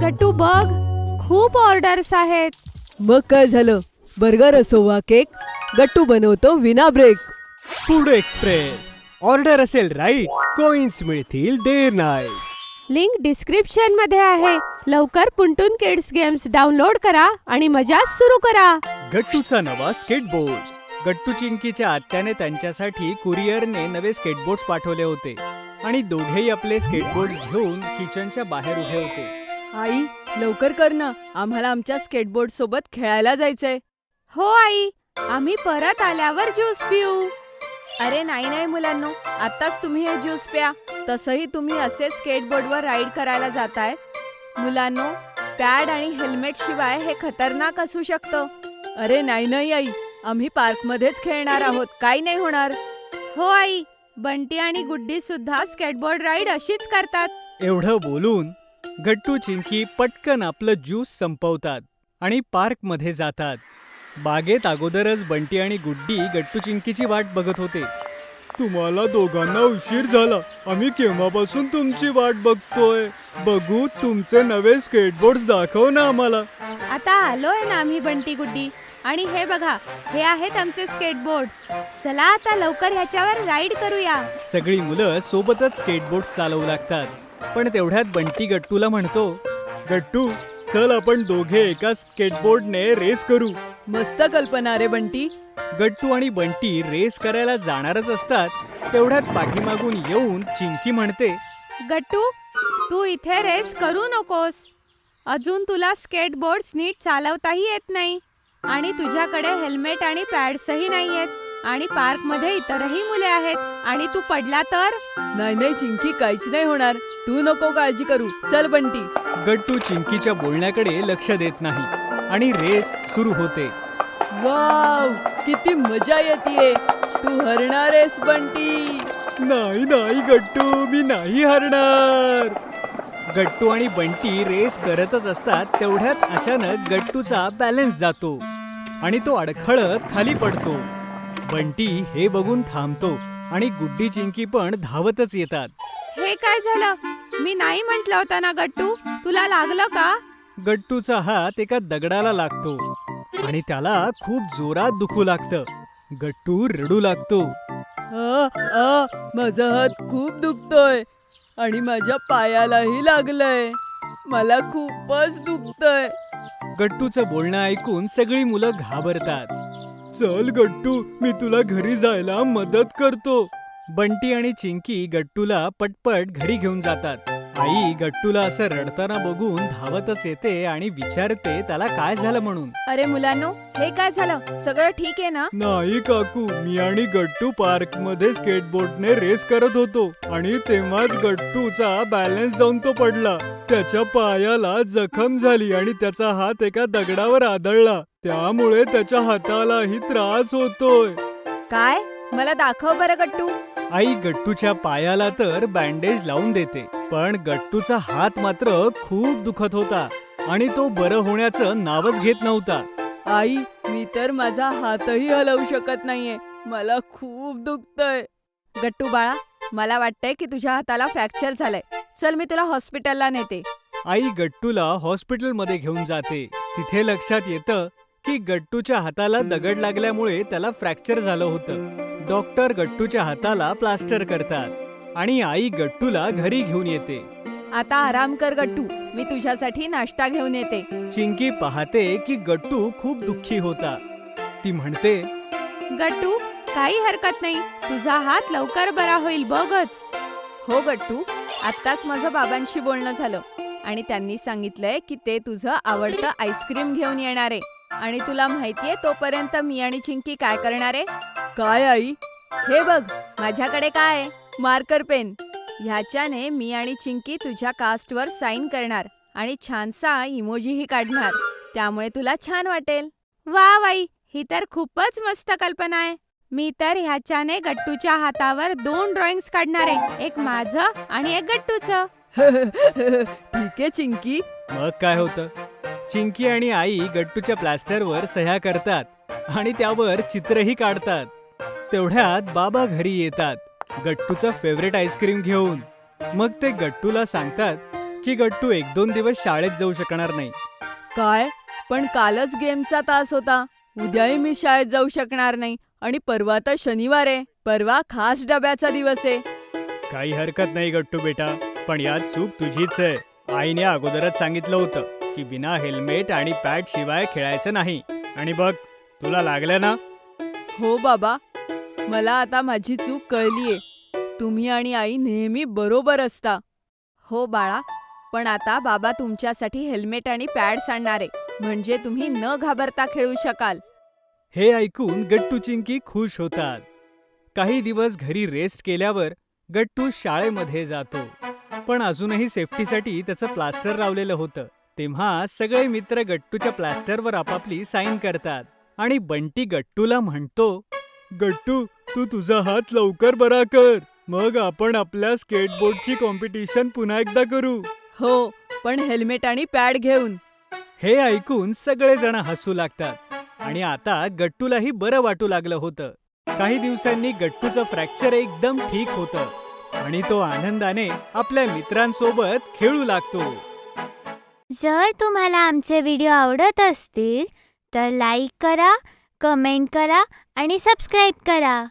गट्टू बघ, खूप ऑर्डर्स आहेत. मग काय झालं, बर्गर असो वा केक, गट्टू बनवतो विना ब्रेक. Food express. ऑर्डर असेल राईट, कॉइन्स मिळतील डे नाईट. लिंक डिस्क्रिप्शन मध्ये आहे. लवकर पुंटून किड्स गेम्स डाउनलोड करा आणि मजा सुरू करा. गट्टूचा नवा स्केटबोर्ड. गट्टू चिंकीच्या आत्याने त्यांच्यासाठी कुरिअरने नवे स्केटबोर्ड्स पाठवले होते आणि दोघेही आपले स्केटबोर्ड घेऊन किचनच्या बाहेर उभे होते. आई, लवकर कर ना, आम्हाला आमच्या स्केटबोर्ड सोबत खेळायला जायचंय. हो आई, आम्ही परत आल्यावर ज्यूस पिऊ. अरे नाही मुलांनो, आत्ताच तुम्ही हे ज्यूस प्या. तसंही तुम्ही असे स्केटबोर्डवर राईड करायला जाताय. मुलांनो, पॅड आणि हेल्मेट शिवाय हे खतरनाक असू शकतं. अरे नाही आई, आम्ही पार्कमध्येच खेळणार आहोत, काही नाही होणार. हो आई, बंटी आणि गुड्डी सुद्धा स्केटबोर्ड राईड अशीच करतात. एवढं बोलून गट्टू चिंकी पटकन आपलं ज्यूस संपवतात आणि पार्कमध्ये जातात. बागेत अगोदरच बंटी आणि गुड्डी गट्टू चिंकीची वाट बघत होते. तुम्हाला दोघांना उशीर झाला, आम्ही केव्हापासून तुमची वाट बघतोय. बघू तुमचे नवे स्केटबोर्ड्स दाखव ना आम्हाला. आता आलोय ना आम्ही बंटी गुड्डी, आणि हे बघा, हे आहेत आमचे स्केटबोर्ड्स. चला आता लवकर ह्याच्यावर राईड करूया. सगळी मुलं सोबतच स्केटबोर्ड्स चालवू लागतात. पण तेवढ्यात बंटी गट्टूला म्हणतो, गट्टू चल आपण दोघे एका स्केटबोर्डने रेस करू. मस्त कल्पना रे बंटी. गट्टू आणि बंटी रेस करायला जाणारच असतात. तेवढ्यात पाठीमागून येऊन चिंकी म्हणते, गट्टू, तू इथे रेस करू नकोस. अजून तुला स्केटबोर्ड्स नीट चालवताही येत नाही आणि तुझ्याकडे हेल्मेट आणि पॅड्सही नाहीयेत आणि पार्कमध्ये इतरही मुले आहेत आणि तू पडला तर. नाही चिंकी, काहीच नाही होणार, तू नको काळजी करू. चल बंटी. गट्टू चिंकीच्या बोलण्याकडे लक्ष देत नाही आणि रेस सुरू होते. वाव, किती मजा येते. तू हरणार आहेस बंटी. नाही गट्टू, मी नाही हरणार. गट्टू आणि बंटी रेस करतच असतात. तेवढ्यात अचानक गट्टूचा बॅलन्स जातो आणि तो अडखळत खाली पडतो. बंटी हे बघून थांबतो आणि गुड्डी चिंकी पण धावतच येतात. हे काय झालं? मी नाही म्हटलं होतं ना गट्टू, तुला लागलं का? गट्टूचा हात एका दगडाला लागतो आणि त्याला खूप जोरात दुखू लागतं. गट्टू रडू लागतो. माझा हात खूप दुखतोय आणि माझ्या पायालाही लागलंय. मला खूपच दुखतंय. गट्टूचं बोलणं ऐकून सगळी मुलं घाबरतात. चल गट्टू, मी तुला घरी जायला मदत करतो. बंटी आणि चिंकी गट्टूला पटपट घरी घेऊन जातात. आई गट्टूला असं रडताना बघून धावतच येते आणि विचारते त्याला काय झालं म्हणून. अरे मुलांनो, हे काय झालं? सगळं ठीक आहे ना? नाही काकू, मी आणि गट्टू पार्क मध्ये स्केटबोर्डने रेस करत होतो आणि तेव्हाच गट्टूचा बॅलन्स जाऊन तो पडला. त्याच्या पायाला जखम झाली आणि त्याचा हात एका दगडावर आदळला. त्यामुळे त्याच्या हातालाही त्रास होतोय. काय? मला दाखव बरं गट्टू. आई गट्टूच्या पायाला तर बँडेज लावून देते, पण गट्टूचा हात मात्र खूप दुखत होता आणि तो बरं होण्याचं नावच घेत नव्हता. आई, मी तर माझा हातही हलवू शकत नाहीये, मला खूप दुखतंय. गट्टू बाळा, मला वाटतंय की तुझ्या हाताला फ्रॅक्चर झालंय. चल मी तुला हॉस्पिटलला नेते. आई गट्टूला हॉस्पिटलमध्ये घेऊन जाते. तिथे लक्षात येतं की गट्टूच्या हाताला दगड लागल्यामुळे त्याला फ्रॅक्चर झालं होतं. डॉक्टर गट्टूच्या हाताला प्लास्टर करतात आणि आई गट्टूला घरी घेऊन येते. आता आराम कर गट्टू, मी तुझ्यासाठी नाश्ता घेऊन येते. चिंकी पाहते की गट्टू खूप दुःखी होता. ती म्हणते, गट्टू, काही हरकत नाही, तुझा हात लवकर बरा होईल बघच. हो गट्टू, आत्ताच माझं बाबांशी बोलणं झालं आणि त्यांनी सांगितलंय की ते तुझं आवडतं आईस्क्रीम घेऊन येणार आहे. आणि तुला माहितीये तोपर्यंत मी आणि चिंकी काय करणार आहे? काय आई? हे बघ, माझ्याकडे काय आहे? Marker pen. ह्याच्याने मी आणि चिंकी तुझ्या कास्टवर साईन करणार आणि छानसा इमोजीही काढणार. त्यामुळे तुला छान वाटेल. वा बाई, ही तर खूपच मस्त कल्पना आहे. मी तर ह्याच्याने गट्टूच्या हातावर 2 ड्रॉइंग्स काढणार आहे, एक माझं आणि एक गट्टूचं. ठीक आहे चिंकी. मग काय होतं? चिंकी आणि आई गट्टूच्या प्लास्टरवर सह्या करतात आणि त्यावर चित्रही काढतात. तेवढ्यात बाबा घरी येतात गट्टूचं फेवरेट आईस्क्रीम घेऊन. मग ते गट्टूला सांगतात की गट्टू 1-2 दिवस शाळेत जाऊ शकणार नाही. काय? पण कालच गेमचा तास होता. उद्याही मी शाळेत जाऊ शकणार नाही आणि परवा तर शनिवार आहे. परवा खास डब्याचा दिवस आहे. काही हरकत नाही गट्टू बेटा, पण यात चूक तुझीच आहे. आईने अगोदरच सांगितलं होतं की बिना हेल्मेट आणि पॅड शिवाय खेळायचं नाही. आणि बघ, तुला लागलं ना. हो बाबा, मला आता माझी चूक कळलीये. तुम्ही आणि आई नेहमी बरोबर असता. हो बाळा, पण आता बाबा तुमच्यासाठी हेल्मेट आणि पॅड्स आणणार आहे, म्हणजे तुम्ही न घाबरता खेळू शकाल. हे ऐकून गट्टू चिंकी खुश होतात. काही दिवस घरी रेस्ट केल्यावर गट्टू शाळेमध्ये जातो. पण अजूनही सेफ्टीसाठी त्याचं प्लास्टर लावलेलं होतं. तेव्हा सगळे मित्र गट्टूच्या प्लास्टरवर आपापली साईन करतात आणि बंटी गट्टूला म्हणतो, गट्टू, तू तुझा हात लवकर बरा कर. मग आपण आपल्या स्केटबोर्डची कॉम्पिटिशन पुन्हा एकदा करू. हो, पण हेल्मेट आणि पॅड घेऊन. हे ऐकून सगळेजण हसू लागतात आणि आता गट्टूलाही बरं वाटू लागलं होतं. काही दिवसांनी गट्टूचं फ्रॅक्चर एकदम ठीक होतं आणि तो आनंदाने आपल्या मित्रांसोबत खेळू लागतो. जर तुम्हाला आमचे व्हिडिओ आवडत असतील तर लाईक करा, कमेंट करा आणि सबस्क्राईब करा.